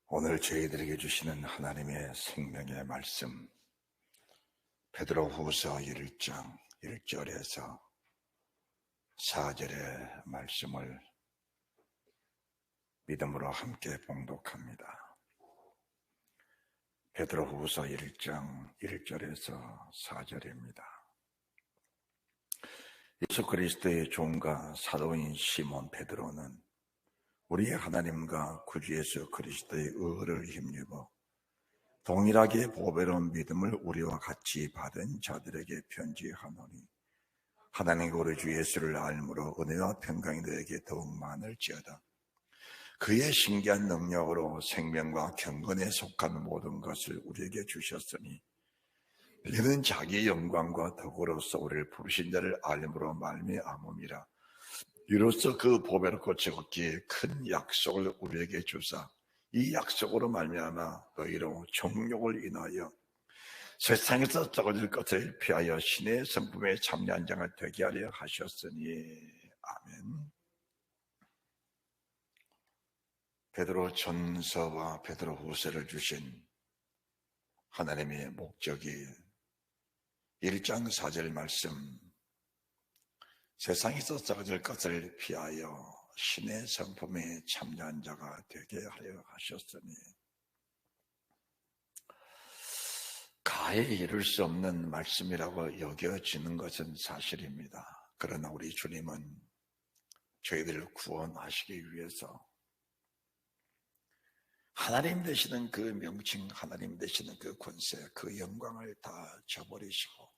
오늘 저희들에게 주시는 하나님의 생명의 말씀, 베드로후서 1장 1절에서 4절의 말씀을 믿음으로 함께 봉독합니다. 베드로후서 1장 1절에서 4절입니다. 예수 그리스도의 종과 사도인 시몬 베드로는 우리의 하나님과 구주 예수 그리스도의 의를 힘입어 동일하게 보배로운 믿음을 우리와 같이 받은 자들에게 편지하노니, 하나님과 우리 주 예수를 알므로 은혜와 평강이 너에게 더욱 많을지어다. 그의 신기한 능력으로 생명과 경건에 속한 모든 것을 우리에게 주셨으니, 이는 자기 영광과 덕으로서 우리를 부르신 자를 알므로 말미암음이라. 이로써 그 보배롭고 적기에 큰 약속을 우리에게 주사, 이 약속으로 말미암아 너희로 정욕을 인하여 세상에서 적어질 것을 피하여 신의 성품에 참여한 자가 되게 하려 하셨으니. 아멘. 베드로 전서와 베드로 후서를 주신 하나님의 목적이 1장 4절 말씀, 세상에서 적어질 것을 피하여 신의 성품에 참여한 자가 되게 하려 하셨으니, 가에 이룰 수 없는 말씀이라고 여겨지는 것은 사실입니다. 그러나 우리 주님은 저희들을 구원하시기 위해서 하나님 되시는 그 명칭, 하나님 되시는 그 권세, 그 영광을 다 저버리시고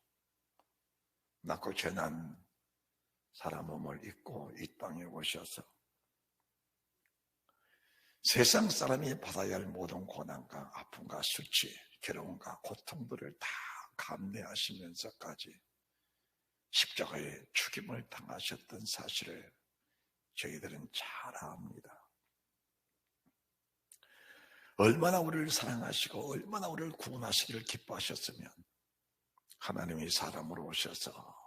낮고 전한 사람 몸을 입고 이 땅에 오셔서 세상 사람이 받아야 할 모든 고난과 아픔과 수치, 괴로움과 고통들을 다 감내하시면서까지 십자가에 죽임을 당하셨던 사실을 저희들은 잘 압니다. 얼마나 우리를 사랑하시고 얼마나 우리를 구원하시기를 기뻐하셨으면 하나님이 사람으로 오셔서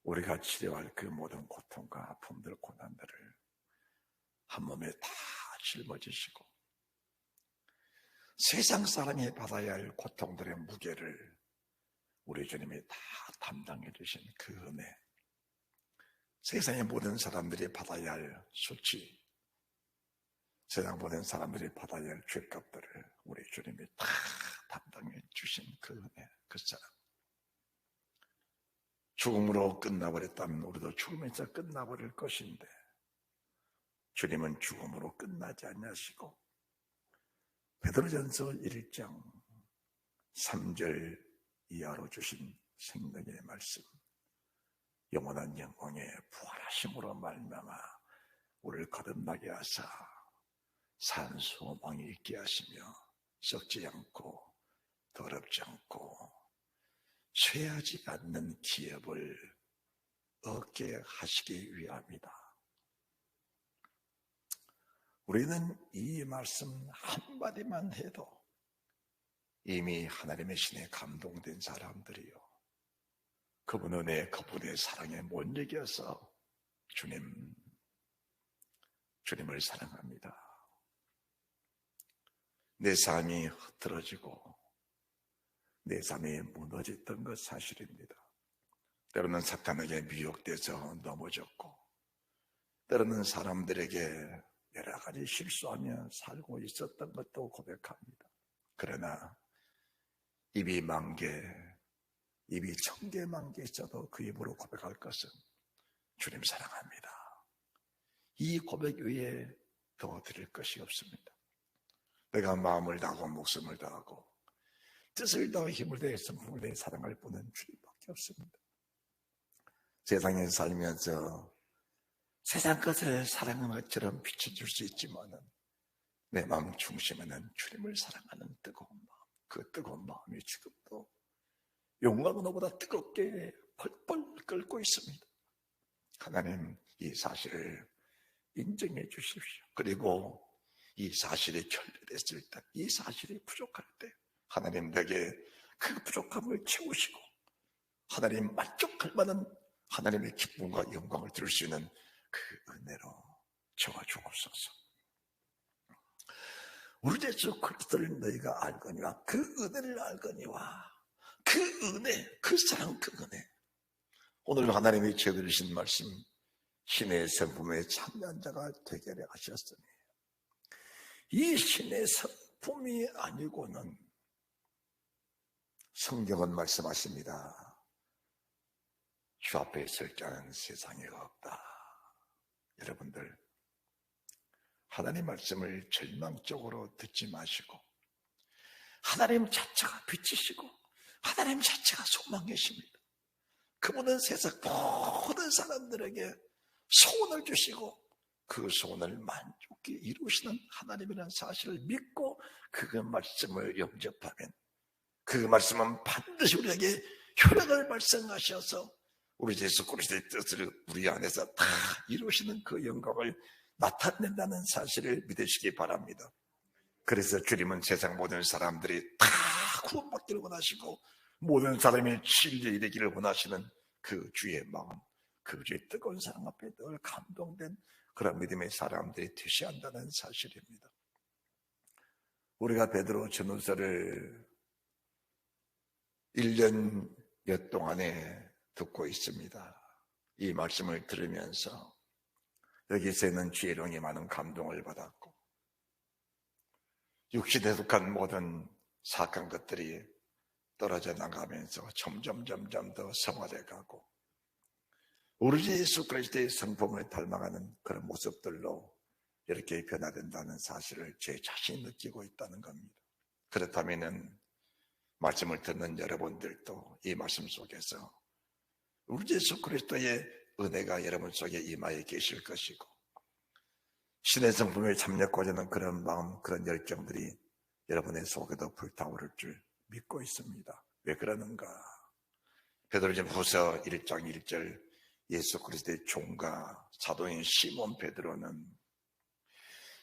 우리가 치료할 그 모든 고통과 아픔들, 고난들을 한 몸에 다 짊어지시고 세상 사람이 받아야 할 고통들의 무게를 우리 주님이 다 담당해 주신 그 은혜, 세상의 모든 사람들이 받아야 할 수치, 세상 모든 사람들이 받아야 할 죄값들을 우리 주님이 다 담당해 주신 그 은혜, 그 사랑. 죽음으로 끝나버렸다면 우리도 죽음에서 끝나버릴 것인데 주님은 죽음으로 끝나지 않으시고 베드로전서 1장 3절 이하로 주신 생명의 말씀, 영원한 영광의 부활하심으로 말미암아 우리를 거듭나게 하사 산 소망이 있게 하시며 썩지 않고 더럽지 않고 쇠하지 않는 기업을 얻게 하시기 위함이다. 우리는 이 말씀 한마디만 해도 이미 하나님의 신에 감동된 사람들이요, 그분 은혜, 그분의 사랑에 못 이겨서 주님을 사랑합니다. 내 삶이 흐트러지고 내 삶이 무너졌던 것 사실입니다. 때로는 사탄에게 미혹돼서 넘어졌고, 때로는 사람들에게 여러 가지 실수하며 살고 있었던 것도 고백합니다. 그러나 입이 10,000개, 입이 1000개, 10,000개 있어도 그 입으로 고백할 것은 주님 사랑합니다. 이 고백 위에 더 드릴 것이 없습니다. 내가 마음을 다하고 목숨을 다하고 뜻을 다하고 힘을 다해 성품을 다해 사랑할 분은 주님밖에 없습니다. 세상에 살면서 세상 것을 사랑하는 것처럼 비춰줄 수 있지만 내 마음 중심에는 주님을 사랑하는 뜨거운 마음, 그 뜨거운 마음이 지금도 용광 너보다 뜨겁게 펄펄 끓고 있습니다. 하나님, 이 사실을 인정해 주십시오. 그리고 이 사실이 결례됐을 때, 이 사실이 부족할 때 하나님 내게 그 부족함을 채우시고 하나님 만족할 만한 하나님의 기쁨과 영광을 들을 수 있는 그 은혜로 저와 주옵소서. 우리 예수 그리스도를 너희가 알거니와 그 은혜를 알거니와 그 은혜, 그 사랑, 그 은혜. 오늘 하나님이 제어드리신 말씀, 신의 성품에 참여한 자가 되게 하셨으니 이 신의 성품이 아니고는 성경은 말씀하십니다. 주 앞에 설 자는 세상에 없다. 여러분들, 하나님 말씀을 절망적으로 듣지 마시고 하나님 자체가 빛이시고 하나님 자체가 소망이십니다. 그분은 세상 모든 사람들에게 소원을 주시고 그 소원을 만족히 이루시는 하나님이라는 사실을 믿고 그 말씀을 영접하면 그 말씀은 반드시 우리에게 효력을 발생하셔서 우리 예수 그리스도의 뜻을 우리 안에서 다 이루시는 그 영광을 나타낸다는 사실을 믿으시기 바랍니다. 그래서 주님은 세상 모든 사람들이 다 구원받기를 원하시고 모든 사람이 진리에 이르기를 원하시는 그 주의 마음, 그 주의 뜨거운 사랑 앞에 늘 감동된 그런 믿음의 사람들이 되셔야 한다는 사실입니다. 우리가 베드로 전후서를 1년여 동안에 듣고 있습니다. 이 말씀을 들으면서 여기서는 지혜롱이 많은 감동을 받았고 육신에 속한 모든 사악한 것들이 떨어져 나가면서 점점 더 성화돼 가고 우리 예수 그리스도의 성품을 닮아가는 그런 모습들로 이렇게 변화된다는 사실을 제 자신이 느끼고 있다는 겁니다. 그렇다면 말씀을 듣는 여러분들도 이 말씀 속에서 우리 예수 그리스도의 은혜가 여러분 속에 임하여 계실 것이고 신의 성품에 참여하고자 하는 그런 마음, 그런 열정들이 여러분의 속에도 불타오를 줄 믿고 있습니다. 왜 그러는가? 베드로전후서 1장 1절 예수 그리스도의 종과 사도인 시몬 베드로는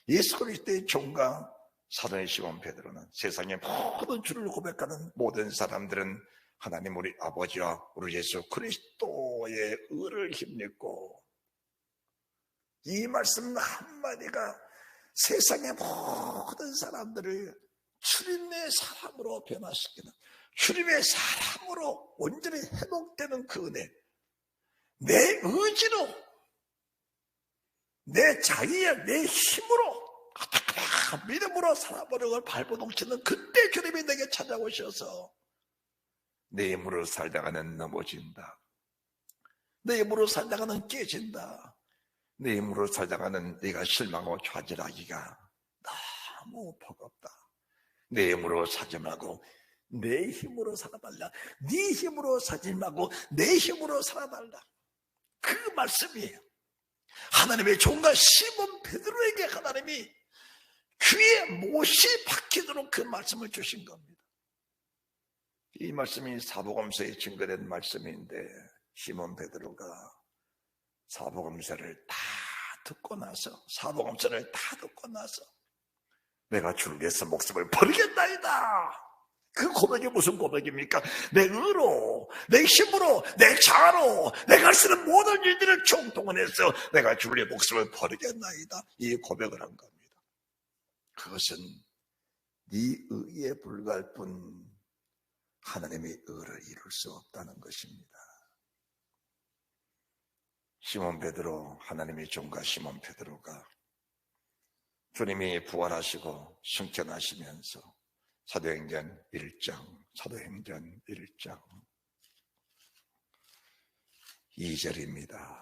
예수 그리스도의 종과 사도인 시몬 베드로는 세상의 모든 주를 고백하는 모든 사람들은 하나님 우리 아버지와 우리 예수 그리스도의 의를 힘입고 이 말씀 한마디가 세상의 모든 사람들을 주님의 사람으로 변화시키는 주님의 사람으로 온전히 회복되는 그 은혜, 내 의지로 내 자의에 내 힘으로 믿음으로 살아보는 걸 발버둥치는 그때 주님이 내게 찾아오셔서 내 힘으로 살다가는 넘어진다, 내 힘으로 살다가는 깨진다, 내 힘으로 살다가는 네가 실망하고 좌절하기가 너무 버겁다, 내 힘으로 사지 말고 내 힘으로 살아달라, 네 힘으로 사지 말고 내 힘으로 살아달라. 그 말씀이에요. 하나님의 종과 시몬 베드로에게 하나님이 귀에 못이 박히도록 그 말씀을 주신 겁니다. 이 말씀이 사복음서에 증거된 말씀인데 시몬 베드로가 사복음서를 다 듣고 나서 내가 주를 위해서 목숨을 버리겠나이다. 그 고백이 무슨 고백입니까? 내 의로, 내 힘으로, 내 자아로 내가 할 수 있는 모든 일들을 총동원해서 내가 주를 위해 목숨을 버리겠나이다. 이 고백을 한 겁니다. 그것은 네 의에 불과할 뿐 하나님의 의를 이룰 수 없다는 것입니다. 시몬 베드로, 하나님의 종과 시몬 베드로가 주님이 부활하시고 승천하시면서 사도행전 1장 2절입니다.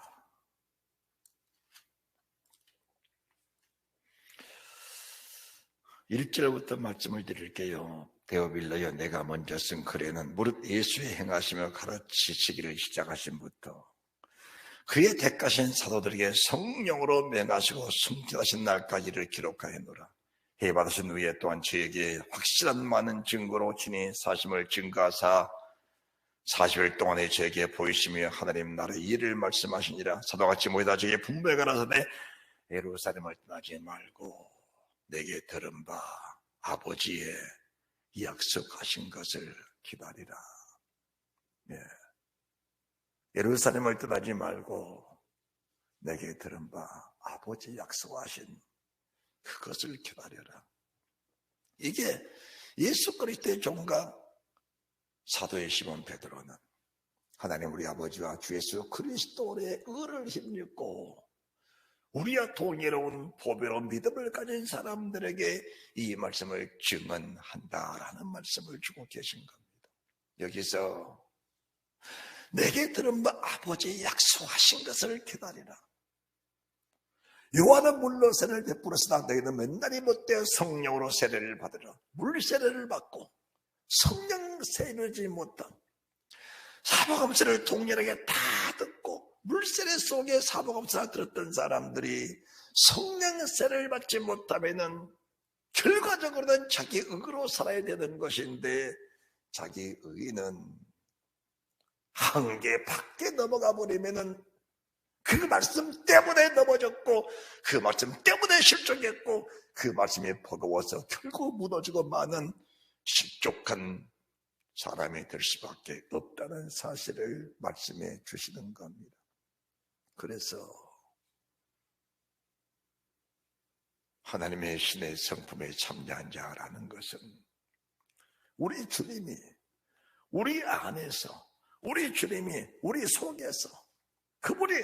(1절부터) 말씀을 드릴게요. 데오빌로여, 내가 먼저 쓴 글에는 무릇 예수의 행하시며 가르치시기를 시작하신부터 그의 택하신 사도들에게 성령으로 맹하시고 승천하신 날까지를 기록하였노라. 해받으신 후에 또한 저에게 확실한 많은 증거로 친히 사심을 증거하사 40일 동안에 저에게 보이시며 하나님 나라의 일을 말씀하시니라. 사도같이 모이다 저에게 분부에 가라사대 예루살렘을 떠나지 말고 내게 들은 바 아버지의 약속하신 것을 기다리라. 예루살렘을 떠나지 말고 내게 들은 바 아버지 약속하신 그것을 기다려라. 이게 예수 그리스도의 종과 사도의 시몬 베드로는 하나님 우리 아버지와 주 예수 그리스도의 의를 힘입고 우리와 동일한 보배로운 믿음을 가진 사람들에게 이 말씀을 증언한다라는 말씀을 주고 계신 겁니다. 여기서 내게 들은 바 아버지의 약속하신 것을 기다리라. 요한은 물로 세례를 베풀었으나 너희는 맨날이 못되어 성령으로 세례를 받으라. 물 세례를 받고 성령 세례지 못한 사복음서를 동일하게 다 듣고 물세례 속에 사복음서를 들었던 사람들이 성령 세례를 받지 못하면은 결과적으로는 자기 의로 살아야 되는 것인데 자기 의는 한계 밖에 넘어가 버리면은 그 말씀 때문에 넘어졌고 그 말씀 때문에 실족했고 그 말씀이 버거워서 결국 무너지고 마는 실족한 사람이 될 수밖에 없다는 사실을 말씀해 주시는 겁니다. 그래서 하나님의 신의 성품에 참여한 자라는 것은 우리 주님이 우리 안에서 우리 주님이 우리 속에서 그분이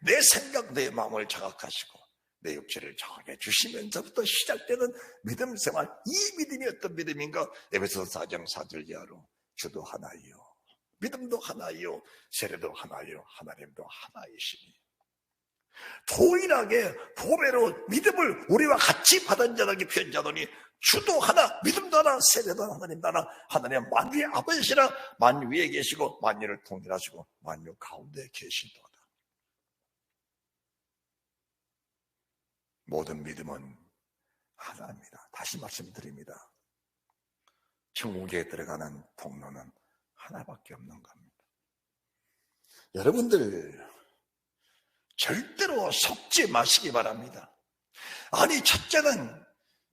내 생각, 내 마음을 자각하시고 내 육체를 정하게 주시면서부터 시작되는 믿음 생활. 이 믿음이 어떤 믿음인가? 에베소서 4장 4절 이하로 주도 하나이요, 믿음도 하나이요, 세례도 하나이요, 하나님도 하나이시니 동일하게 보배로 믿음을 우리와 같이 받은 자에게 표현자더니 주도 하나, 믿음도 하나, 세례도 하나, 하나님도 하나. 하나님 만유의 아버지시라. 만유에 계시고 만유를 통일하시고 만유 가운데 계신도다. 모든 믿음은 하나입니다. 다시 말씀드립니다. 천국에 들어가는 통로는 하나밖에 없는 겁니다. 여러분들 절대로 속지 마시기 바랍니다. 아니, 첫째는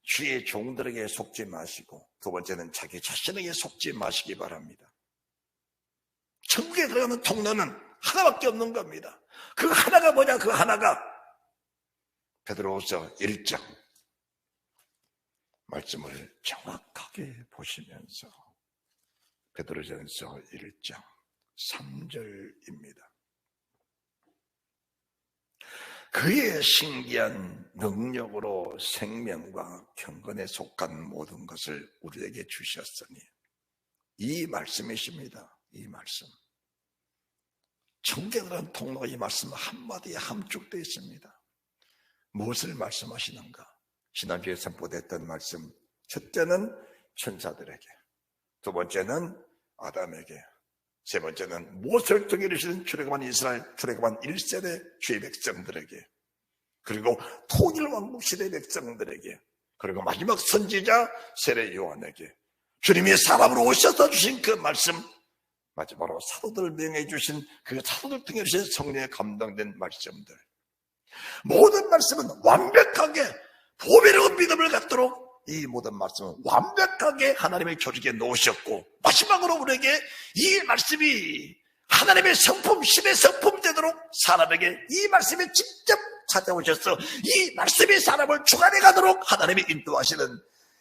주의 종들에게 속지 마시고 두 번째는 자기 자신에게 속지 마시기 바랍니다. 천국에 들어가는 통로는 하나밖에 없는 겁니다. 그 하나가 뭐냐? 그 하나가 베드로후서 1장 말씀을 정확하게 보시면서 베드로전서 1장 3절입니다. 그의 신기한 능력으로 생명과 경건에 속한 모든 것을 우리에게 주셨으니, 이 말씀이십니다. 이 말씀. 천국에 들어간 통로가 이 말씀 한마디에 함축되어 있습니다. 무엇을 말씀하시는가? 지난주에 선포됐던 말씀, 첫째는 천사들에게, 두 번째는 아담에게, 세 번째는 모세를 통해 이루시는 출애굽한 이스라엘, 출애굽한 1세대 주의 백성들에게, 그리고 통일 왕국 시대 백성들에게, 그리고 마지막 선지자 세례 요한에게 주님이 사람으로 오셔서 주신 그 말씀, 마지막으로 사도들을 명해 주신 그 사도들 통해 주신 성령에 감동된 말씀들, 모든 말씀은 완벽하게 보배로운 믿음을 갖도록 이 모든 말씀은 완벽하게 하나님의 조직에 놓으셨고, 마지막으로 우리에게 이 말씀이 하나님의 성품, 신의 성품 되도록 사람에게 이 말씀이 직접 찾아오셔서 이 말씀이 사람을 주관해 가도록 하나님이 인도하시는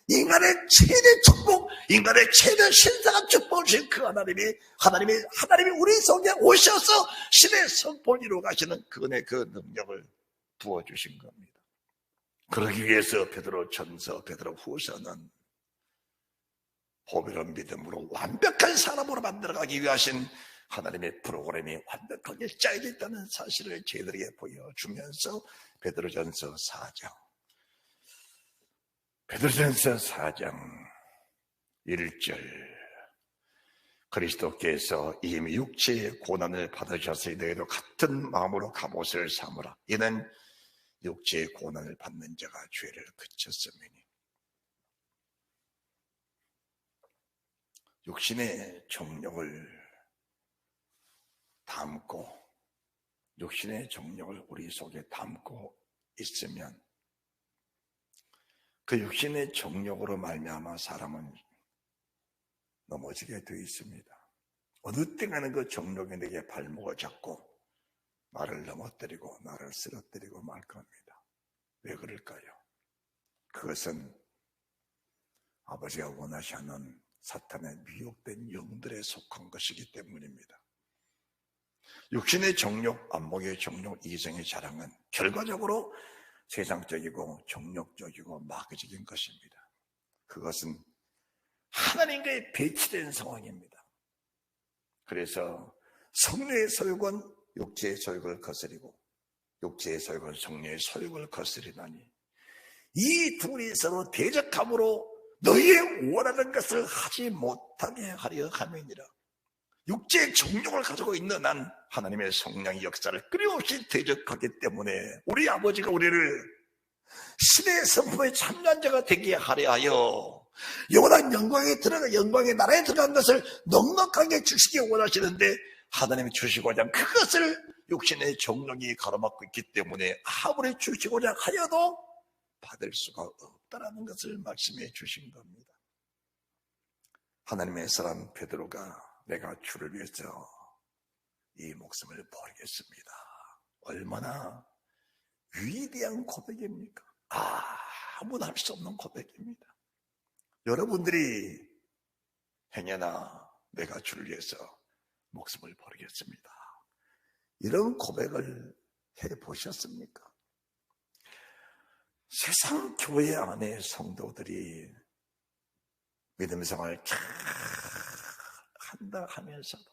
인간의 최대 축복, 인간의 최대 신성한 축복을 주신 그 하나님이 우리 속에 오셔서 신의 성품을 이루어 가시는 그분의 그 능력을 부어주신 겁니다. 그러기 위해서 베드로전서, 베드로후서는 보배로운 믿음으로 완벽한 사람으로 만들어가기 위하신 하나님의 프로그램이 완벽하게 짜여져 있다는 사실을 저희들에게 보여주면서 베드로전서 4장 1절, 그리스도께서 이미 육체의 고난을 받으셨으니 너희도 같은 마음으로 갑옷을 삼으라. 이는 육체의 고난을 받는 자가 죄를 그쳤음이니. 육신의 정욕을 담고, 육신의 정욕을 우리 속에 담고 있으면 그 육신의 정욕으로 말미암아 사람은 넘어지게 되어 있습니다. 어느 때가는 그 정욕이 내게 발목을 잡고 나를 넘어뜨리고 나를 쓰러뜨리고 말 겁니다. 왜 그럴까요? 그것은 아버지가 원하시 않는 사탄의 미혹된 영들에 속한 것이기 때문입니다. 육신의 정욕, 안목의 정욕, 이성의 자랑은 결과적으로 세상적이고 정욕적이고 마귀적인 것입니다. 그것은 하나님과의 배치된 상황입니다. 그래서 성령의 소욕은 육체의 소욕을 거스리고 육체의 소욕은 성령의 소욕을 거스리나니 이 둘이 서로 대적함으로 너희의 원하는 것을 하지 못하게 하려 함이니라. 육체의 정욕을 가지고 있는 한 하나님의 성령의 역사를 끊임없이 대적하기 때문에 우리 아버지가 우리를 신의 선포에 참여한 자가 되게 하려 하여 영원한 영광의 나라에 들어간 것을 넉넉하게 주시기 원하시는데 하나님이 주시고자 그것을 육신의 정욕이 가로막고 있기 때문에 아무리 주시고자 하여도 받을 수가 없다라는 것을 말씀해 주신 겁니다. 하나님의 사람 베드로가 내가 주를 위해서 이 목숨을 버리겠습니다. 얼마나 위대한 고백입니까? 아무도 할 수 없는 고백입니다. 여러분들이 행여나 내가 주를 위해서 목숨을 버리겠습니다. 이런 고백을 해보셨습니까? 세상 교회 안에 성도들이 믿음 생활을 잘 한다 하면서도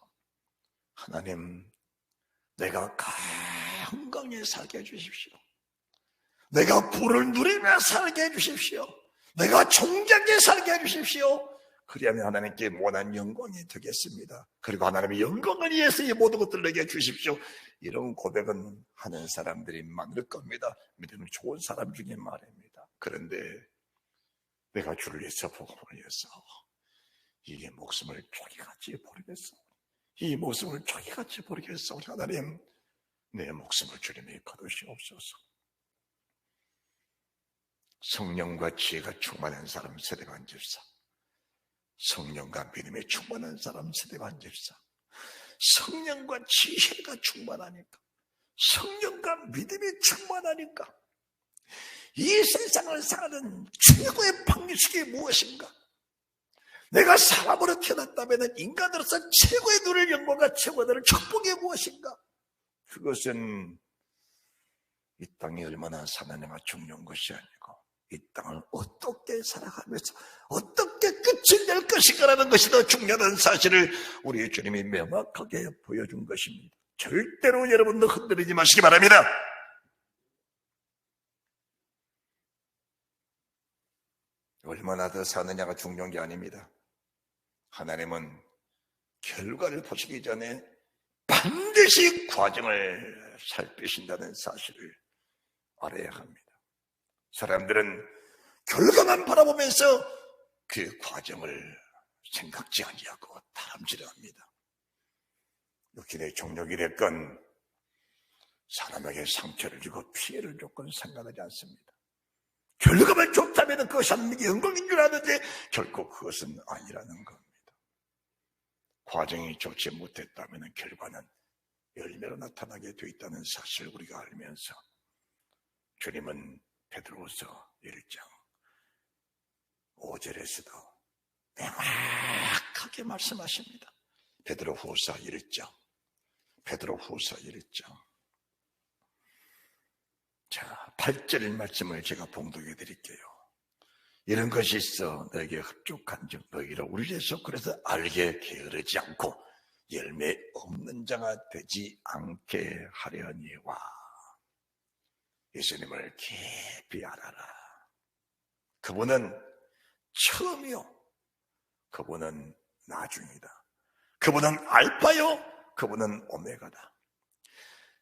하나님, 내가 건강히 살게 해주십시오. 내가 부를 누리며 살게 해주십시오. 내가 존귀하게 살게 해주십시오. 그리하면 하나님께 원한 영광이 되겠습니다. 그리고 하나님의 영광을 위해서 이 모든 것들을 내게 주십시오. 이런 고백은 하는 사람들이 많을 겁니다. 믿음 좋은 사람 중에 말입니다. 그런데 내가 주를 위해서 복음을 위해서 이 목숨을 조기같이 버리겠소. 이 목숨을 조기같이 버리겠소. 하나님, 내 목숨을 주님이 거두시옵소서. 성령과 지혜가 충만한 사람 세대가 앉을사. 성령과 믿음에 충만한 사람 세대가 앉을사. 성령과 지혜가 충만하니까, 성령과 믿음이 충만하니까 이 세상을 사는 최고의 방식이 무엇인가? 내가 사람으로 태어났다면 인간으로서 최고의 누릴 영광과 최고의 누릴 축복이 무엇인가? 그것은 이 땅이 얼마나 사느냐가 중요한 것이 아니고 이 땅을 어떻게 살아가면서 어떻게 끝이 낼 것인가라는 것이 더 중요한 사실을 우리 주님이 명확하게 보여준 것입니다. 절대로 여러분도 흔들리지 마시기 바랍니다. 얼마나 더 사느냐가 중요한 게 아닙니다. 하나님은 결과를 보시기 전에 반드시 과정을 살피신다는 사실을 알아야 합니다. 사람들은 결과만 바라보면서 그 과정을 생각지 아니하고 다람쥐합니다. 육신의 정욕이 됐건 사람에게 상처를 주고 피해를 줬건 상관하지 않습니다. 결과만 좋다면 그것이 하나님의 영광인 줄 아는데 결코 그것은 아니라는 겁니다. 과정이 좋지 못했다면 결과는 열매로 나타나게 되어 있다는 사실을 우리가 알면서 주님은 베드로후서 1장 5절에서도 명확하게 말씀하십니다. 베드로후서 1장 자, 8절 말씀을 제가 봉독해 드릴게요. 이런 것이 있어 너에게 흡족한 즉 너희를 우리에서 그래서 알게 게으르지 않고 열매 없는 자가 되지 않게 하려니와. 예수님을 깊이 알아라. 그분은 처음이요, 그분은 나중이다. 그분은 알파요, 그분은 오메가다.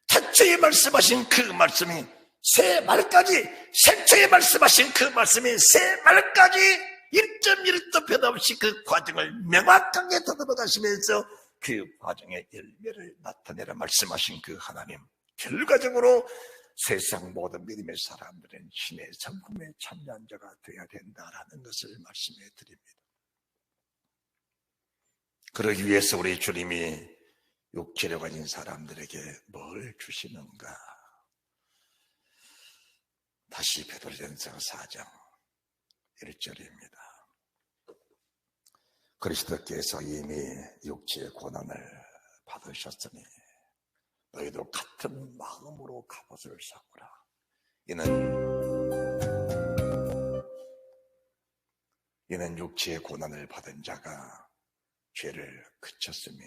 태초에 말씀하신 그 말씀이 새 말까지, 생초에 말씀하신 그 말씀이 새 말까지 1.1도 변함없이 그 과정을 명확하게 더듬어 가시면서 그 과정의 열매를 나타내라 말씀하신 그 하나님, 결과적으로 세상 모든 믿음의 사람들은 신의 성품에 참여한 자가 되어야 된다라는 것을 말씀해 드립니다. 그러기 위해서 우리 주님이 육체를 가진 사람들에게 뭘 주시는가? 다시 베드로전서 4장 1절입니다. 그리스도께서 이미 육체의 고난을 받으셨으니 너희도 같은 마음으로 갑옷을 삼으라. 이는 육체의 고난을 받은 자가 죄를 그쳤으니,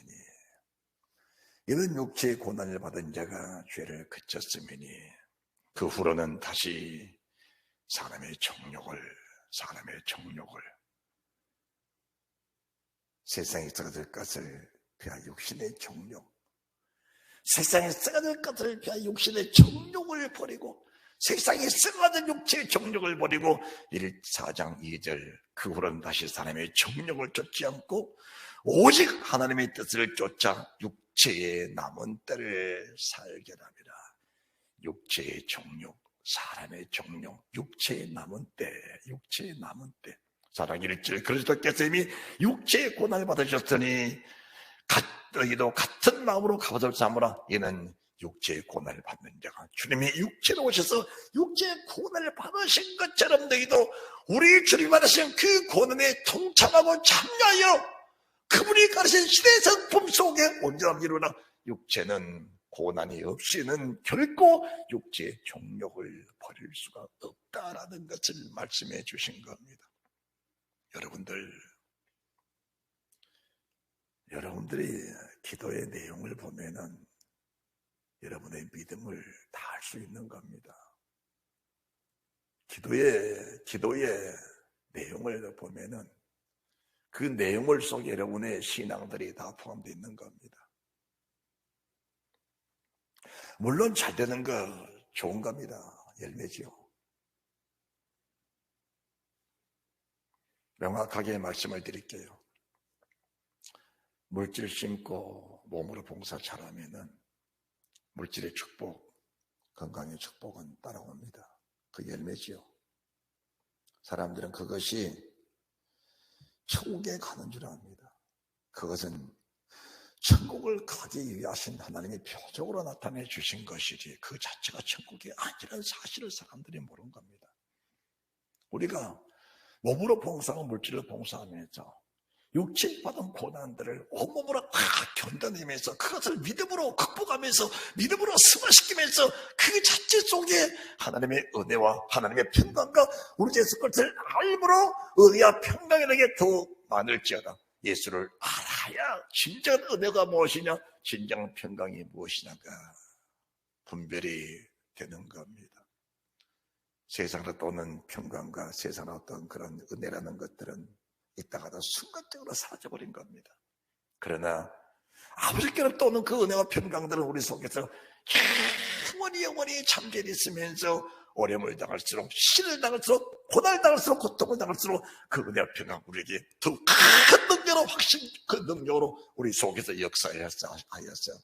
이는 육체의 고난을 받은 자가 죄를 그쳤으니 그 후로는 다시 사람의 정욕을 세상에 썩어질 것을 그냥 육신의 정욕, 세상에 썩어질 것을 그냥 육신의 정욕을 버리고, 세상에 썩어진 육체의 정욕을 버리고 4장 2절 그 후로는 다시 사람의 정욕을 쫓지 않고 오직 하나님의 뜻을 쫓아 육체의 남은 때를 살게 합니다. 육체의 정욕, 사람의 정욕, 육체의 남은 때. 사랑 1절 그리스도께서 이미 육체의 고난을 받으셨으니 너희도 같은 마음으로 갑옷을 삼으라. 이는 육체의 고난을 받는 자가, 주님이 육체로 오셔서 육체의 고난을 받으신 것처럼 너희도 우리 주님이 받으신 그 고난에 동참하고 참여하여 그분이 가르친 시대의 성품 속에 온전함 이루라. 육체는 고난이 없이는 결코 육체의 정욕을 버릴 수가 없다라는 것을 말씀해 주신 겁니다. 여러분들이 기도의 내용을 보면은 여러분의 믿음을 다 알 수 있는 겁니다. 기도의 내용을 보면은 그 내용을 속에 여러분의 신앙들이 다 포함되어 있는 겁니다. 물론 잘 되는 거 좋은 겁니다. 열매지요. 명확하게 말씀을 드릴게요. 물질 심고 몸으로 봉사 잘하면은 물질의 축복, 건강의 축복은 따라옵니다. 그 열매지요. 사람들은 그것이 천국에 가는 줄 압니다. 그것은 천국을 가기 위하신 하나님의 표적으로 나타내 주신 것이지 그 자체가 천국이 아니라는 사실을 사람들이 모르는 겁니다. 우리가 몸으로 봉사하고 물질로 봉사하면서 육체에 받은 고난들을 온몸으로 다 견뎌내면서 그것을 믿음으로 극복하면서 믿음으로 승화시키면서 그 자체 속에 하나님의 은혜와 하나님의 평강과 우리 예수 그리스도를 알므로 은혜와 평강이 내게 더 많을지어다. 예수를 알아야 진정한 은혜가 무엇이냐, 진정한 평강이 무엇이냐가 분별이 되는 겁니다. 세상으로 떠오는 평강과 세상으로 어떤 그런 은혜라는 것들은 있다가도 순간적으로 사라져버린 겁니다. 그러나 아버지께로 떠오는 그 은혜와 평강들은 우리 속에서 영원히 잠재해 있으면서 어려움을 당할수록, 시련을 당할수록, 고난을 당할수록, 고통을 당할수록 그 은혜와 평강 우리에게 더 큰 능력으로, 확신 그 능력으로 우리 속에서 역사하였어요.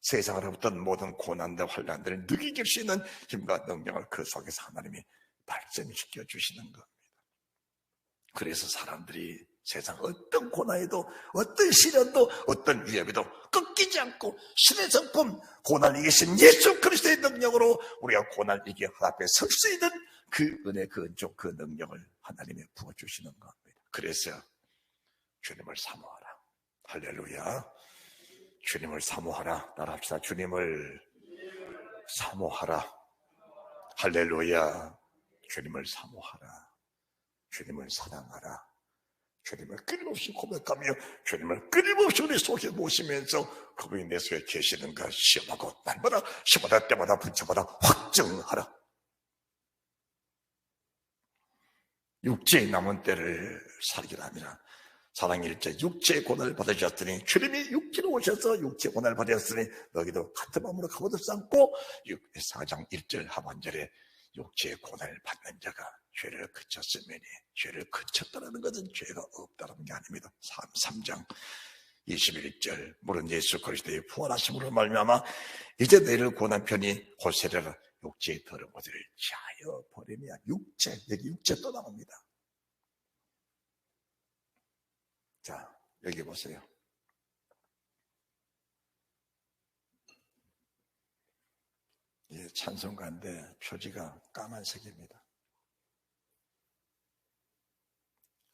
세상으로부터 모든 고난과 환난들을 느끼길 수 있는 힘과 능력을 그 속에서 하나님이 발전시켜 주시는 겁니다. 그래서 사람들이 세상 어떤 고난에도, 어떤 시련도, 어떤 위협에도 꺾이지 않고 신의 성품, 고난을 이기신 예수 그리스도의 능력으로 우리가 고난을 이겨 앞에 설 수 있는 그 은혜, 그 은총, 그 능력을 하나님이 부어주시는 겁니다. 그래서 주님을 사모하라. 할렐루야. 주님을 사모하라. 따라합시다. 주님을 사모하라. 할렐루야. 주님을 사모하라. 주님을 사랑하라. 주님을 끊임없이 고백하며 주님을 끊임없이 우리 속에 모시면서 그분이 내 속에 계시는가 시험하고 날마다 시마다 때마다 분차마다 확증하라. 육체의 남은 때를 살기를 합니다. 사랑 1절 육체의 고난을 받으셨으니, 주님이 육체로 오셔서 육체의 고난을 받으셨으니 너희도 같은 마음으로 갑옷을 삼고, 4장 1절 하반절에 육체의 고난을 받는 자가 죄를 그쳤으니, 죄를 그쳤다는 것은 죄가 없다는 게 아닙니다. 3장 21절 물은 예수 그리스도의 부활하심으로 말미암아 이제 너희를 고난 편이 고세려라. 육체의 더러운 것을 자여 버리며, 육체, 여기 육체 또 나옵니다. 자, 여기 보세요. 이 찬송가인데 표지가 까만색입니다.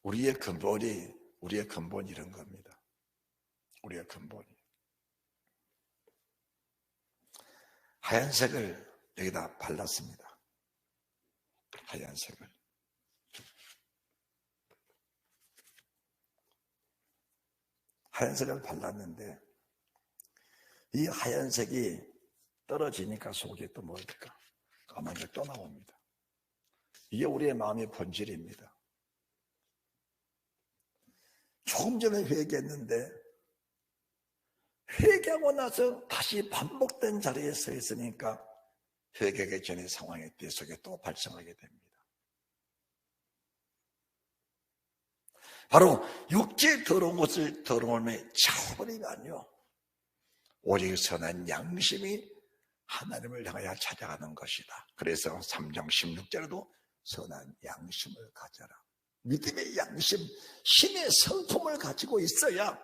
우리의 근본이 우리의 근본이 이런 겁니다. 우리의 근본이. 하얀색을 여기다 발랐습니다. 하얀색을. 하얀색을 발랐는데 이 하얀색이 떨어지니까 속에 또 뭡니까? 까만 게 또 나옵니다. 이게 우리의 마음의 본질입니다. 조금 전에 회개했는데 회개하고 나서 다시 반복된 자리에 서 있으니까 회개하기 전의 상황의 때 속에 또 발생하게 됩니다. 바로 육체의 더러운 것을 더러움에 차버리면요, 오직 선한 양심이 하나님을 향하여 찾아가는 것이다. 그래서 3장 16절에도 선한 양심을 가져라. 믿음의 양심, 신의 성품을 가지고 있어야,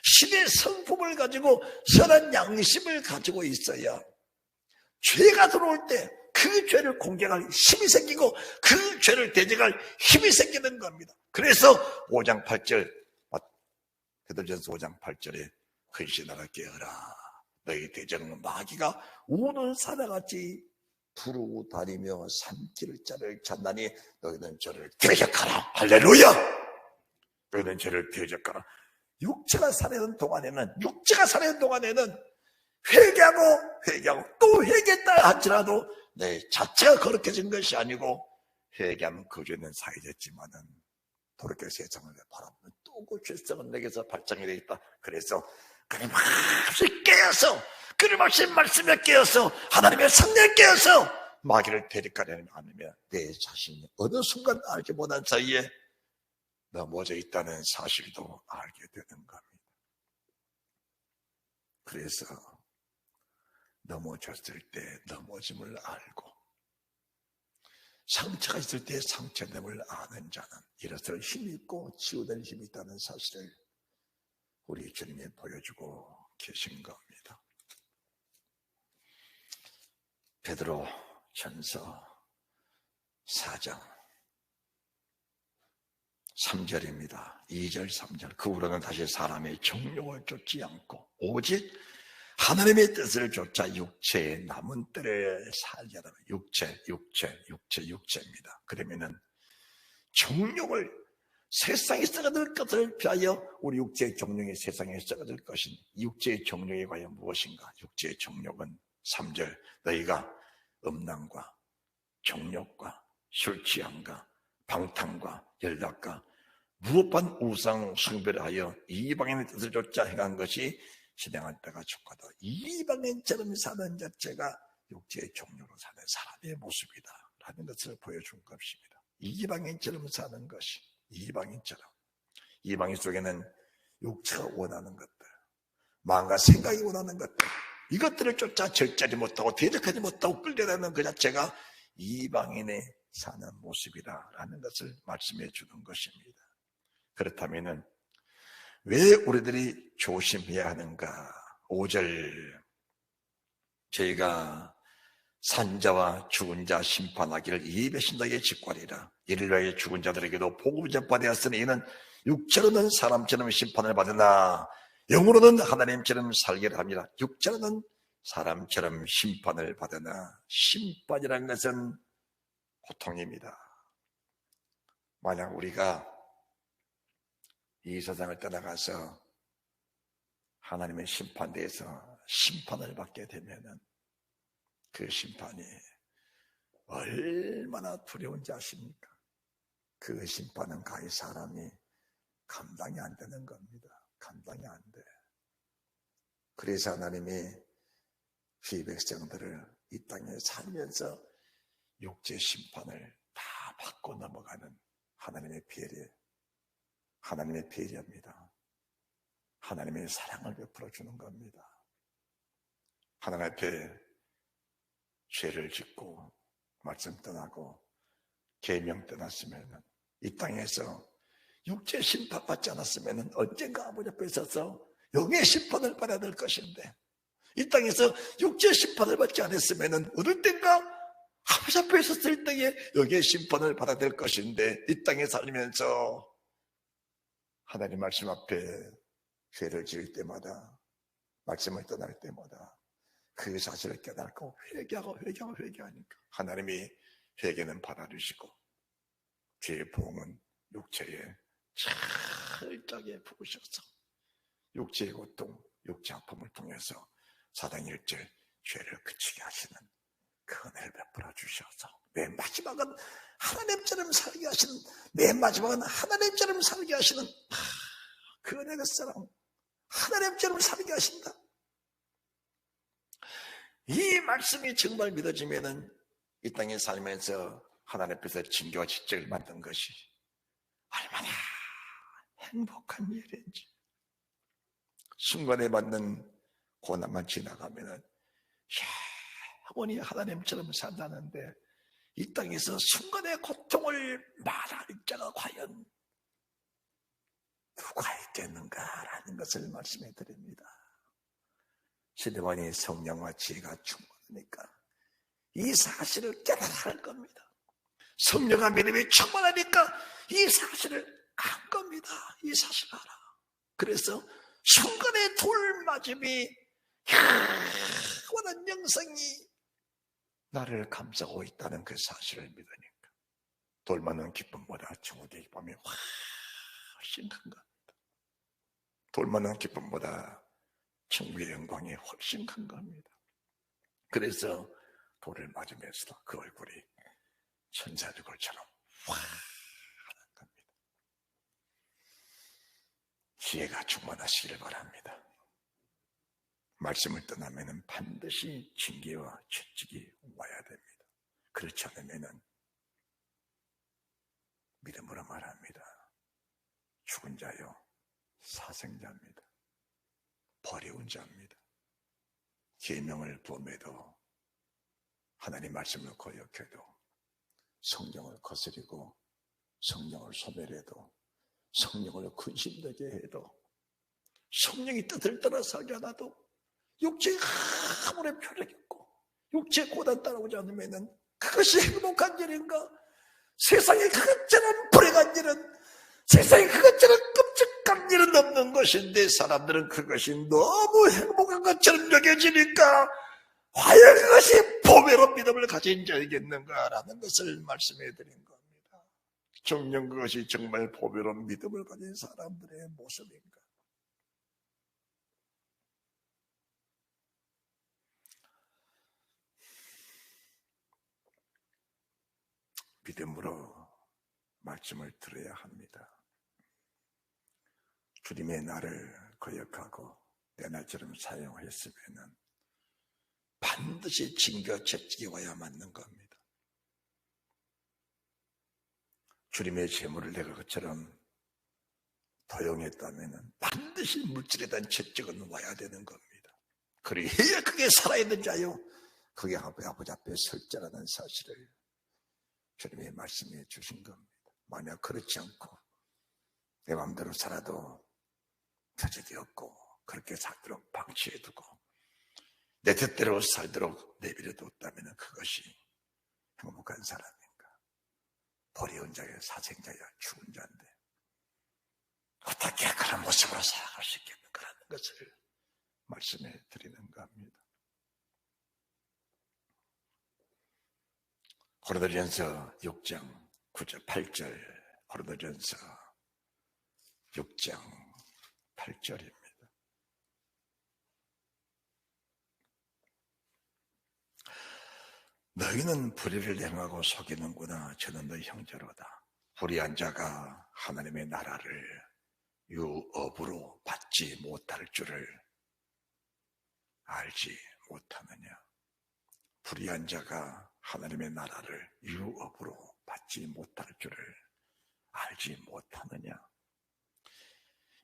신의 성품을 가지고 선한 양심을 가지고 있어야 죄가 들어올 때 그 죄를 공격할 힘이 생기고 그 죄를 대적할 힘이 생기는 겁니다. 그래서 5장 8절, 베드로전서 5장 8절에 근신하라 깨어라. 너희 대적은 마귀가 우는 사자같이 부르고 다니며 삼킬 자를 찾나니 너희는 저를 대적하라. 할렐루야! 너희는 저를 대적하라. 육체가 살아있는 동안에는 회개하고 또 회개했다 할지라도 내 자체가 거룩해진 것이 아니고, 회개하면 거주있는 사이졌지만은 도렇게 세상을 바라보면 또 그 죄성은 내게서 발장이 되어 있다. 그래서 끊임없이 깨어서, 끊임없이 말씀에 깨어서, 하나님의 성령에 깨어서 마귀를 대적하려면 않으면 내 자신이 어느 순간 알지 못한 사이에 넘어져 있다는 사실도 알게 되는 겁니다. 그래서 넘어졌을 때 넘어짐을 알고, 상처가 있을 때 상처됨을 아는 자는 일어설 힘이 있고 치유될 힘이 있다는 사실을 우리 주님이 보여주고 계신 겁니다. 베드로 전서 4장 3절입니다. 2절 3절. 그 후로는 다시 사람의 정욕을 쫓지 않고 오직 하나님의 뜻을 쫓아 육체의 남은 때를 살자라. 육체입니다. 그러면은 정욕을, 세상에 썩어질 것을 피하여 우리 육체의 정욕이 세상에 썩어질 것인 육체의 정욕이 과연 무엇인가? 육체의 정욕은 3절, 너희가 음란과 정욕과 술 취함과 방탕과 연락과 무법한 우상 숭배를 하여 이방인의 뜻을 쫓아 행한 것이 진행할 때가 좋거든. 이방인처럼 사는 자체가 육체의 종류로 사는 사람의 모습이다 라는 것을 보여준 것입니다. 이방인처럼 사는 것이, 이방인 속에는 육체가 원하는 것들, 마음과 생각이 원하는 것들, 이것들을 쫓아 절제하지 못하고 대적하지 못하고 끌려다니는 그 자체가 이방인의 사는 모습이다 라는 것을 말씀해 주는 것입니다. 그렇다면 왜 우리들이 조심해야 하는가? 5절, 저희가 산자와 죽은 자 심판하기를 이 배신자에게 직관이라. 이를 위하여 죽은 자들에게도 복음을 전파되었으니 이는 육체로는 사람처럼 심판을 받으나 영으로는 하나님처럼 살기를 합니다. 육체로는 사람처럼 심판을 받으나, 심판이라는 것은 고통입니다. 만약 우리가 이 세상을 떠나가서 하나님의 심판대에서 심판을 받게 되면은 그 심판이 얼마나 두려운지 아십니까? 그 심판은 가히 사람이 감당이 안 되는 겁니다. 감당이 안 돼. 그래서 하나님이 그 백성들을 이 땅에 살면서 육체 심판을 다 받고 넘어가는 하나님의 배려입니다. 하나님의 사랑을 베풀어 주는 겁니다. 하나님 앞에 죄를 짓고 말씀 떠나고 계명 떠났으면, 이 땅에서 육체 심판 받지 않았으면 언젠가 아버지 앞에 서서 영의 심판을 받아야 될 것인데, 이 땅에서 육체 심판을 받지 않았으면 어느 땐가 아버지 앞에 섰을 때에 영의 심판을 받아야 될 것인데, 이 땅에 살면서 하나님 말씀 앞에 죄를 지을 때마다, 말씀을 떠날 때마다 그 사실을 깨닫고 회개하니까 하나님이 회개는 받아주시고 죄의 보응은 육체에 철저하게 부으셔서 육체의 고통, 육체 아픔을 통해서 사단의 일절 죄를 그치게 하시는 그 은혜를 베풀어 주셔서 맨 마지막은 하나님처럼 살게 하시는, 맨 마지막은 하나님처럼 살게 하시는 그 은혜의 사랑, 하나님처럼 살게 하신다. 이 말씀이 정말 믿어지면은 이 땅에 살면서 하나님 앞에서 진교와 지적을 받는 것이 얼마나 행복한 일인지. 순간에 받는 고난만 지나가면은 영원히 하나님처럼 산다는데, 이 땅에서 순간의 고통을 말할 자가 과연 누가 있겠는가라는 것을 말씀해 드립니다. 시대만이 성령과 지혜가 충만하니까 이 사실을 깨달아야 할 겁니다. 성령과 믿음이 충만하니까 이 사실을 알 겁니다. 이 사실을 알아. 그래서 순간의 돌맞음이 영원한 영생이 나를 감싸고 있다는 그 사실을 믿으니까 돌맞는 기쁨보다 천국의 기쁨이 훨씬 큰 겁니다. 돌맞는 기쁨보다 천국의 영광이 훨씬 큰 겁니다. 그래서 돌을 맞으면서도 그 얼굴이 천사 얼굴처럼 환한 겁니다. 지혜가 충만하시길 바랍니다. 말씀을 떠나면 반드시 징계와 채찍이 와야 됩니다. 그렇지 않으면 믿음으로 말합니다. 죽은 자요 사생자입니다. 버려온 자입니다. 계명을 범해도, 하나님 말씀을 거역해도, 성령을 거스리고 성령을 소멸해도, 성령을 근심되게 해도, 성령이 뜻을 따라 살지 않아도, 육체에 아무런 표적이 없고 육체에 고난 따라오지 않으면 그것이 행복한 일인가? 세상에 그것처럼 불행한 일은, 세상에 그것처럼 끔찍한 일은 없는 것인데 사람들은 그것이 너무 행복한 것처럼 여겨지니까 과연 그것이 보배로 믿음을 가진 자이겠는가라는 것을 말씀해 드린 겁니다. 정녕 그것이 정말 보배로 믿음을 가진 사람들의 모습인가? 믿음으로 말씀을 들어야 합니다. 주님의 나를 거역하고 내 날처럼 사용했으면 반드시 징계 채찍이 와야 맞는 겁니다. 주님의 재물을 내가 그처럼 도용했다면 반드시 물질에 대한 채찍은 와야 되는 겁니다. 그래야 그게 살아있는 자요, 그게 아버지 앞에 설자라는 사실을 주님이 말씀해 주신 겁니다. 만약 그렇지 않고 내 마음대로 살아도 표적이 없고 그렇게 살도록 방치해두고 내 뜻대로 살도록 내버려뒀다면 그것이 행복한 사람인가? 버려온 자야, 사생자야, 죽은 자인데 어떻게 그런 모습으로 살아갈 수 있겠는가라는 것을 말씀해 드리는 겁니다. 고린도전서 6장 9절 8절, 고린도전서 6장 8절입니다. 너희는 불의를 행하고 속이는구나. 저는 너희 형제로다. 불의한 자가 하나님의 나라를 유업으로 받지 못할 줄을 알지 못하느냐. 불의한 자가 하나님의 나라를 유업으로 받지 못할 줄을 알지 못하느냐.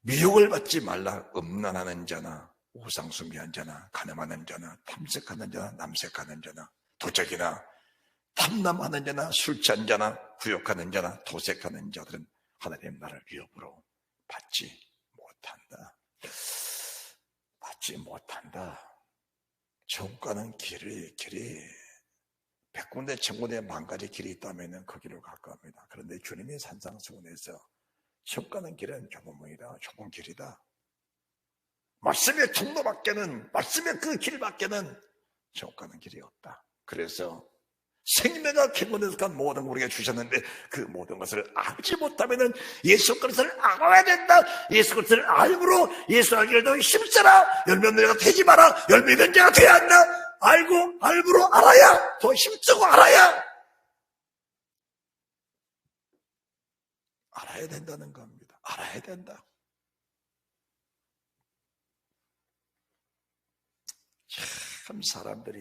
미혹을 받지 말라. 음란하는 자나 우상숭배한 자나 간음하는 자나 탐색하는 자나 남색하는 자나 도적이나 탐남하는 자나 술 취한 자나 구욕하는 자나 도색하는 자들은 하나님의 나라를 위협으로 받지 못한다. 받지 못한다. 천국 가는 길이 100군데 1000군데 10,000가지 길이 있다면 거기로 갈 겁니다. 그런데 주님이 산상수훈에서 천국 가는 길은 좁은 길이다. 말씀의 통로밖에는, 말씀의 그 길밖에는 천국 가는 길이 없다. 그래서 생명과 기본에 속한 모든 걸 우리에게 주셨는데 그 모든 것을 알지 못하면은 예수 그리스도를 알아야 된다. 예수 그리스도를 알므로 예수 알기를 더 힘써라. 열매 없는 자가 되지 마라. 열매 있는 자가 돼야 한다. 알고 알므로 알아야, 더 힘쓰고 알아야 된다는 겁니다. 알아야 된다. 참 사람들이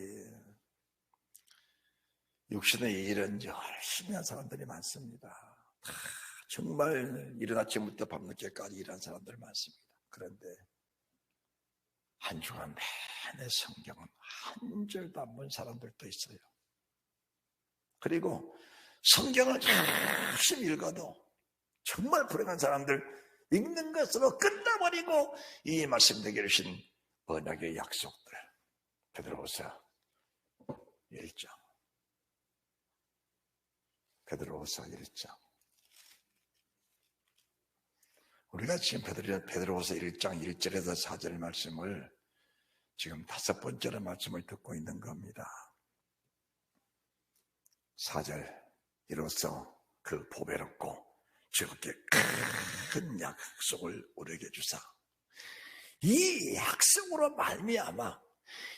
육신의 일은 열심히 한 사람들이 많습니다. 정말 이른 아침부터 밤늦게까지 일한 사람들 많습니다. 그런데 한 주간 내내 성경은 한 절도 안 본 사람들도 있어요. 그리고 성경을 열심히 읽어도 정말 불행한 사람들 읽는 것으로 끝나버리고 이 말씀 되게 주신 언약의 약속들 베드로후서 1장 베드로후서 1장 우리가 지금 베드로후서 1장 1절에서 4절 말씀을 지금 5번째로 말씀을 듣고 있는 겁니다. 4절 이로써 그 보배롭고 즐겁게 큰 약속을 우리에게 주사 이 약속으로 말미암아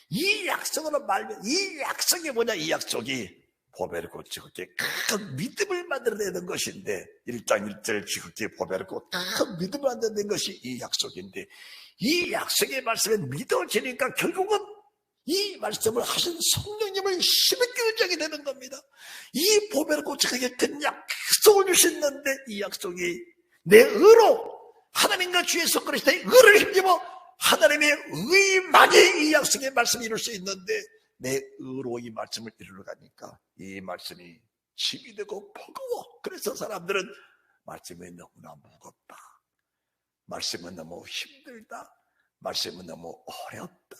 이 약속이 뭐냐? 이 약속이 보배롭고 즐겁게 큰 믿음을 만들어내는 것인데 1장 1절 즐겁게 보배롭고 큰 믿음을 만들어내는 것이 이 약속인데 이 약속의 말씀에 믿어지니까 결국은 이 말씀을 하신 성령님을 힘있게 의지하게 되는 겁니다. 이 보배롭고 즐겁게 큰 약속을 주셨는데 이 약속이 내 의로 하나님과 주 예수 그리스도의 의를 힘입어 하나님의 의만이 이 약속의 말씀을 이룰 수 있는데 내 의로 이 말씀을 이루러 가니까 이 말씀이 짐이 되고 버거워. 그래서 사람들은 말씀이 너무나 무겁다. 말씀은 너무 힘들다. 말씀은 너무 어렵다.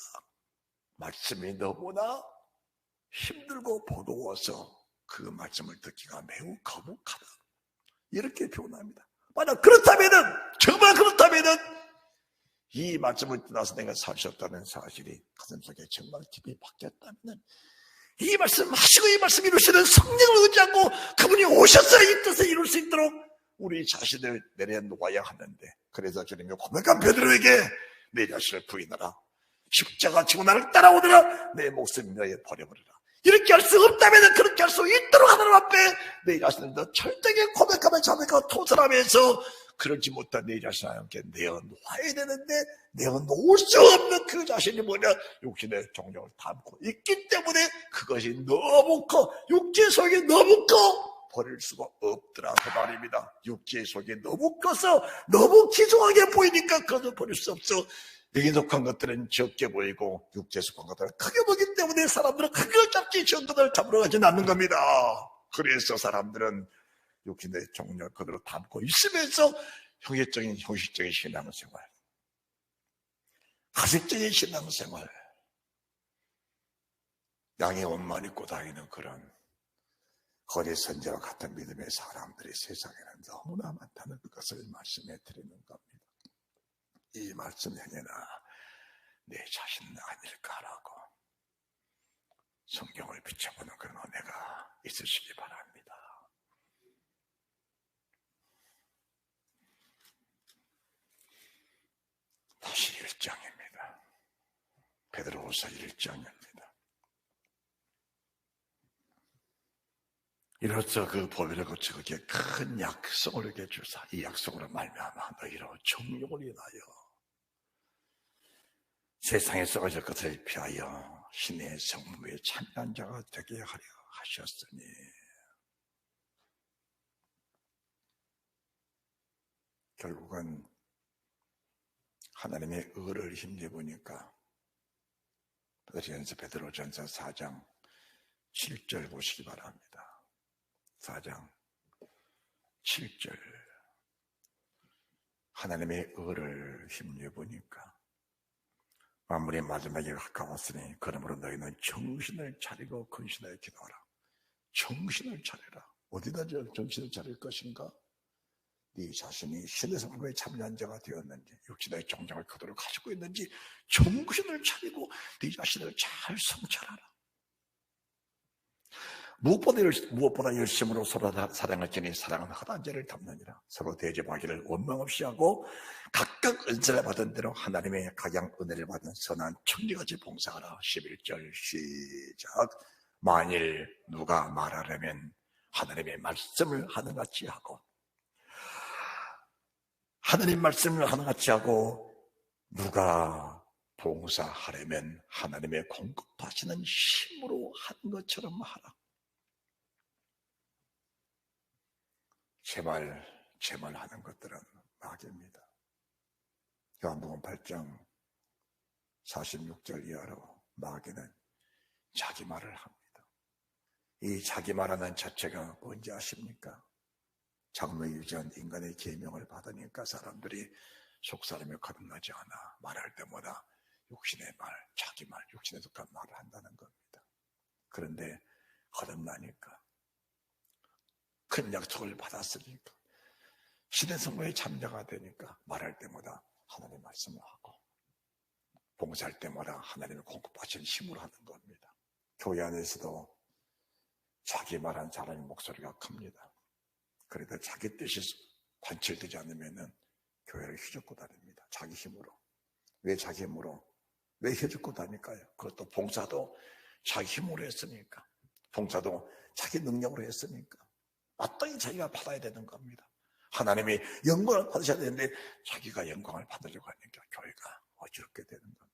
말씀이 너무나 힘들고 버거워서 그 말씀을 듣기가 매우 거북하다. 이렇게 표현합니다. 만약 그렇다면은 정말 그렇다면은 이 말씀을 떠나서 내가 살 수 없다는 사실이 가슴속에 정말 깊이 박혔다면 이 말씀 하시고 이 말씀 이루시는 성령을 의지하고 그분이 오셔서 이 뜻을 이룰 수 있도록 우리 자신을 내려놓아야 하는데 그래서 주님이 고백한 베드로에게 내 자신을 부인하라. 십자가 지고 나를 따라오더라. 내 목숨 너에 버려버리라. 이렇게 할 수 없다면 그렇게 할 수 있도록 하나님 앞에 내 자신을 더 철저하게 고백하며 자백하고 토설하면서 그러지 못한 내 자신과 함께 내어놓아야 되는데 내어놓을 수 없는 그 자신이 뭐냐? 육신의 정욕을 담고 있기 때문에 그것이 너무 커 육체의 속이 너무 커 버릴 수가 없더라 그 말입니다. 육체의 속이 너무 커서 너무 기중하게 보이니까 그것을 버릴 수 없어. 여기 속한 것들은 적게 보이고 육체에 속한 것들은 크게 보이기 때문에 사람들은 크게 잡지 전도를 잡으러 가지는 않는 겁니다. 그래서 사람들은 육신의 정욕을 그대로 담고 있으면서 형식적인 신앙생활, 가식적인 신앙생활, 양의 옷만 입고 다니는 그런 거짓 선지와 같은 믿음의 사람들이 세상에는 너무나 많다는 것을 말씀해 드리는 겁니다. 이 말씀 행해나 내 자신은 아닐까라고 성경을 비춰보는 그런 은혜가 있으시기 바랍니다. 다시 1장입니다. 베드로후서 1장입니다. 이로써 그 보배롭고 즐겁게 큰 약속을 이렇게 주사 이 약속으로 말미암아 너희로 정욕을 인하여 세상에 썩어질 것을 피하여 신의 성부의 참여한 자가 되게 하려 하셨으니 결국은 하나님의 의를 힘입으니까 베드로전서 4장 7절 보시기 바랍니다. 4장 7절 하나님의 의를 힘입으니까 만물이 마지막에 가까웠으니 그러므로 너희는 정신을 차리고 근신하여 기도하라. 정신을 차려라. 어디다 정신을 차릴 것인가? 네 자신이 신의 선거에 참여한 자가 되었는지, 육신의 정장을 그대로 가지고 있는지 정신을 차리고 네 자신을 잘 성찰하라. 무엇보다 열심으로 서로 사랑할지니 사랑은 헛한 죄를 덮느니라. 서로 대접하기를 원망 없이 하고 각각 은사를 받은 대로 하나님의 각양 은혜를 받은 선한 청지같이 봉사하라. 11절 시작. 만일 누가 말하려면 하나님의 말씀을 하는같이 하고, 하나님 말씀을 하는같이 하고, 누가 봉사하려면 하나님의 공급하시는 힘으로 하는 것처럼 하라. 제말 하는 것들은 마귀입니다. 요한복음 8장 46절 이하로 마귀는 자기 말을 합니다. 이 자기 말하는 자체가 뭔지 아십니까? 장로유전 인간의 계명을 받으니까 사람들이 속사람에 거듭나지 않아 말할 때마다 육신의 말, 자기 말, 육신에 속한 말을 한다는 겁니다. 그런데 거듭나니까, 큰 약속을 받았으니까, 신의 선거에 참여가 되니까 말할 때마다 하나님의 말씀을 하고, 봉사할 때마다 하나님의 공급하신 힘으로 하는 겁니다. 교회 안에서도 자기 말한 사람의 목소리가 큽니다. 그래도 자기 뜻이 관철되지 않으면 교회를 휘젓고 다닙니다. 자기 힘으로. 왜 자기 힘으로? 왜 휘젓고 다닐까요? 그것도 봉사도 자기 힘으로 했으니까, 봉사도 자기 능력으로 했으니까 마땅히 자기가 받아야 되는 겁니다. 하나님이 영광을 받으셔야 되는데 자기가 영광을 받으려고 하니까 교회가 어지럽게 되는 겁니다.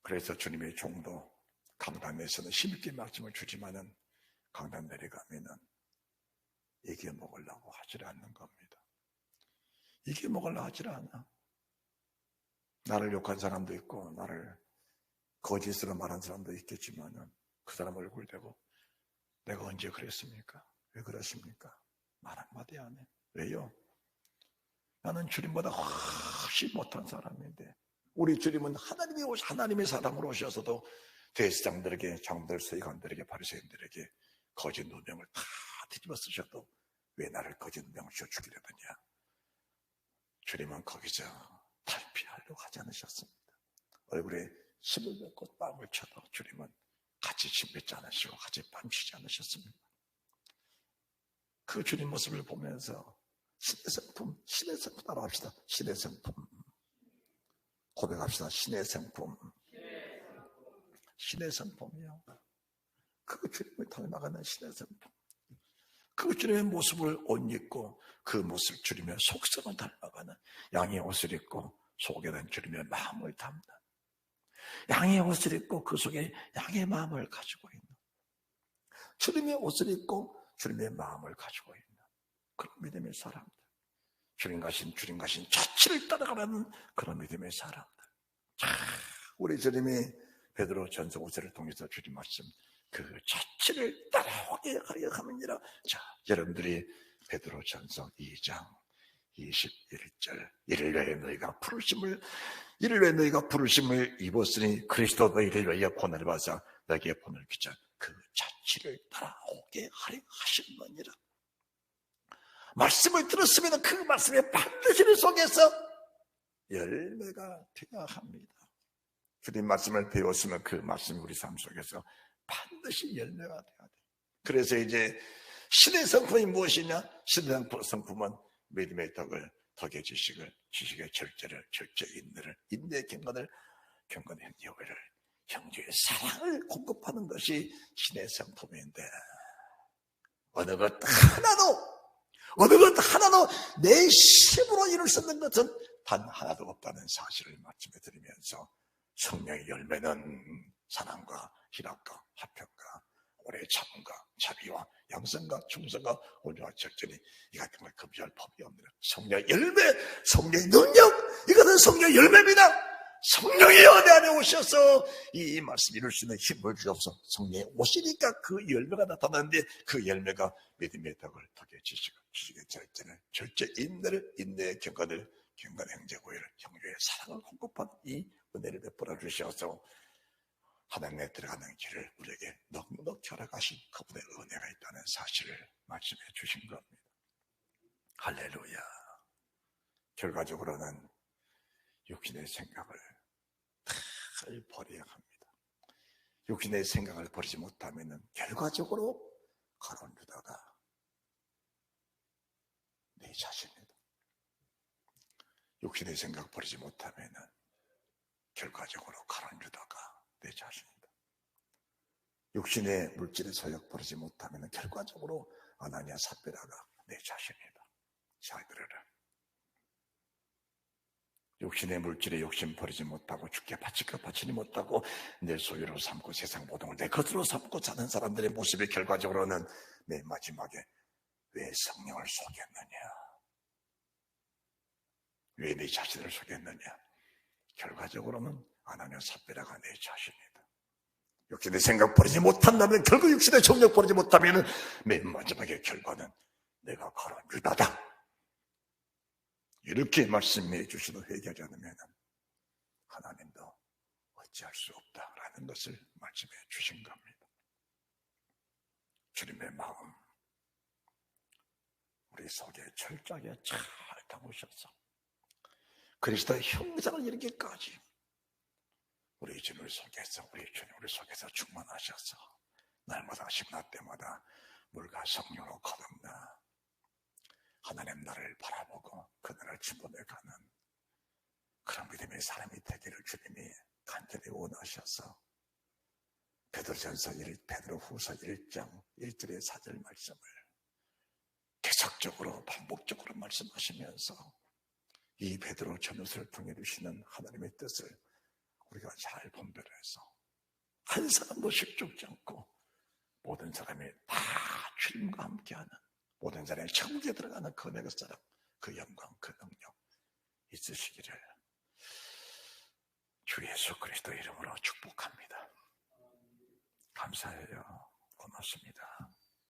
그래서 주님의 종도 강단에서는 힘있게 말씀을 주지만은 강단 내려가면은 이게 먹으려고 하질 않는 겁니다. 이게 먹으려고 하질 않아. 나를 욕한 사람도 있고 나를 거짓으로 말한 사람도 있겠지만은 그 사람 얼굴 대고 내가 언제 그랬습니까? 왜 그러십니까? 말 한마디 안 해. 왜요? 나는 주님보다 훨씬 못한 사람인데, 우리 주님은 하나님의 사람으로 오셔서도 대제사장들에게, 장들, 서기관들에게, 바리새인들에게 거짓 누명을 다 뒤집어 쓰셔도 왜 나를 거짓 누명을 씌워 죽이려느냐? 주님은 거기서 탈피하려고 하지 않으셨습니다. 얼굴에 침을 뱉고 땀을 쳐도 주님은 같이 침 뱉지 않으시고 같이 땀 쉬지 않으셨습니다. 그 주님 모습을 보면서 신의 성품 따라합시다. 신의 성품. 고백합시다. 신의 성품. 신의 성품이요. 그 주님을 닮아가는 신의 성품. 그 주님의 모습을 옷 입고 그 모습 주님의 속성을 닮아가는, 양의 옷을 입고 속에는 주님의 마음을 담는, 양의 옷을 입고 그 속에 양의 마음을 가지고 있는, 주님의 옷을 입고 주님의 마음을 가지고 있는 그런 믿음의 사람들, 주님 가신 자취를 따라가는 그런 믿음의 사람들. 우리 주님이 베드로 전서 5세를 통해서 주님 말씀, 그 자취를 따라오게 하려 함이니라. 자, 여러분들이 베드로 전서 2장 21절, 이를 위해 너희가 부르심을 입었으니 그리스도 너희를 위해 고난을 받아 너희에게 본을 끼쳐 그 자취를 따라오게 하려 하셨느니라. 말씀을 들었으면 그 말씀에 반드시 속에서 열매가 되어야 합니다. 주님 말씀을 배웠으면 그 말씀이 우리 삶 속에서 반드시 열매가 되어야 돼. 그래서 이제 신의 성품이 무엇이냐? 신의 성품은 믿음의 덕의 지식을, 지식의 절제를, 절제의 인내를, 인내의 경건의 형제를, 형제의 사랑을 공급하는 것이 신의 성품인데, 어느 것 하나도 내 힘으로 이룰 수 없는 것은 단 하나도 없다는 사실을 말씀해 드리면서, 성령의 열매는 사랑과 희락과 화평과 오래 참음과 자비와 양선과 충성과 온유와 절제니 이 같은 걸 금지할 법이 없느라. 성령의 열매, 성령의 능력, 이것은 성령의 열매입니다. 성령이 내 안에 오셔서 이 말씀 이룰 수 있는 힘을 주셔서 성령이 오시니까 그 열매가 나타나는데, 그 열매가 믿음의 덕을, 덕의 지식을, 지식의 절제를, 절제 인내를, 인내의 경건의 형제 고의를, 형제의 사랑을 공급한 이 은혜를 베풀어 주셔서 하나님에 들어가는 길을 우리에게 넉넉히 허락하신 그분의 은혜가 있다는 사실을 말씀해 주신 겁니다. 할렐루야. 결과적으로는 육신의 생각을 잘 버려야 합니다. 육신의 생각을 버리지 못하면 결과적으로 가론 유다가 내 자신이다. 육신의 생각 버리지 못하면 결과적으로 가론 유다가 내 자신이다. 육신의 물질의 소욕 버리지 못하면 결과적으로 아나니아 삽비라가 내 자신이다. 잘 들으라. 육신의 물질의 욕심 버리지 못하고 주께 바칠까 바치지 못하고 내 소유로 삼고 세상 모든 걸 내 것으로 삼고 사는 사람들의 모습이 결과적으로는 맨 마지막에 왜 성령을 속였느냐, 왜 내 자신을 속였느냐, 결과적으로는 아나니아 삽비라가 내 자신이다. 육신의 생각 버리지 못한다면, 결국 육신의 정력 버리지 못하면 맨 마지막에 결과는 내가 가론 유다다. 이렇게 말씀해 주시도 회개하지 않으면 하나님도 어찌할 수 없다라는 것을 말씀해 주신 겁니다. 주님의 마음 우리 속에 철저하게 잘 담으셔서 그리스도의 형상을 이루기까지 우리 주님 속에서 충만하셔서 날마다 심나 때마다 물과 성령으로 거듭나 하나님 나를 바라보고 그날을 침범해가는 그런 믿음의 사람이 되기를 주님이 간절히 원하셔서 베드로전서 베드로후서 1장 1절의 4절 말씀을 계속적으로 반복적으로 말씀하시면서 이 베드로 전후서를 통해 주시는 하나님의 뜻을 우리가 잘 분별해서 한 사람도 식죽지 않고 모든 사람이 다 주님과 함께하는, 모든 사람이 천국에 들어가는 그 은혜가 사랑, 그 영광, 그 능력 있으시기를 주 예수 그리스도 이름으로 축복합니다. 감사해요. 고맙습니다.